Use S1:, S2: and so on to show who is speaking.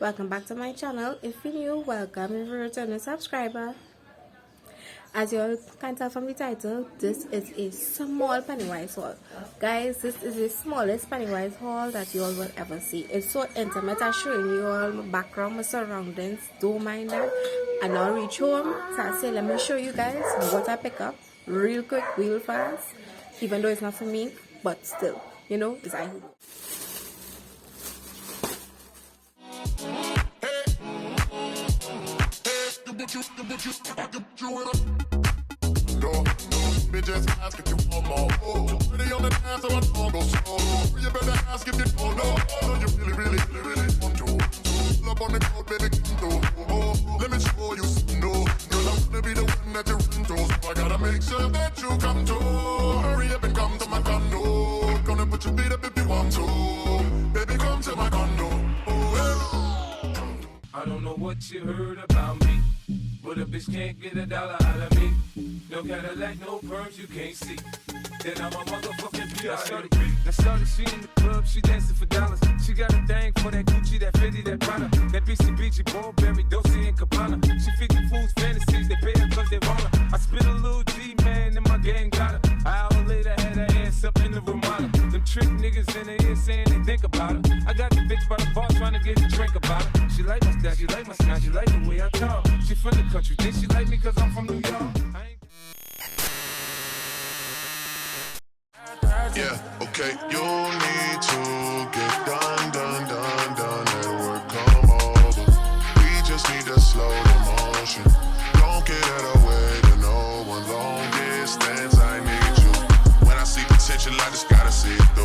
S1: welcome back to my channel. If you're new, welcome. If you're a returning subscriber, as you all can tell from the title, this is a small Pennywise haul. Guys, this is the smallest Pennywise haul that you all will ever see. It's so intimate. I'm showing you all my background, my surroundings. Don't mind that. And I'll reach home, so I say, let me show you guys what I pick up real quick, real fast. Even though it's not for me, but still, you know, it's I.
S2: Just ask if you want more. Pretty on the dance, so I don't go slow. You better ask if you don't know. You really want to. Pull up on the court, baby, come through. Let me show you something new. Girl, I wanna be the one that you run to, so I gotta make sure that you come to. Hurry up and come to my condo. Gonna put your feet up if you want to. Baby, come to my condo.
S3: I don't know what you heard about me, but a bitch can't get $1 out of me. No Cadillac, no perms, you can't see. Then I'm a motherfucking P.I.A. Now shorty, she in the club, she dancing for dollars. She got a thing for that Gucci, that Fendi, that Prada, that BCBG, Burberry, Dolce and Gabbana. She feed the fools fantasies, they pay her cause they want her. I spit a little G, man, and my gang got her. An hour later, had her ass up in the Ramada. Them trick niggas in the ear saying they think about her. I got the bitch by the bar trying to get a drink about her. She like my style, she like my smile, she like the way I talk. She from the country, think she like me cause I'm from New York.
S2: Yeah, okay, you need to get done. Let work come over. We just need to slow the motion. Don't get out of the way to no one. Long distance, I need you. When I see potential, I just gotta see it.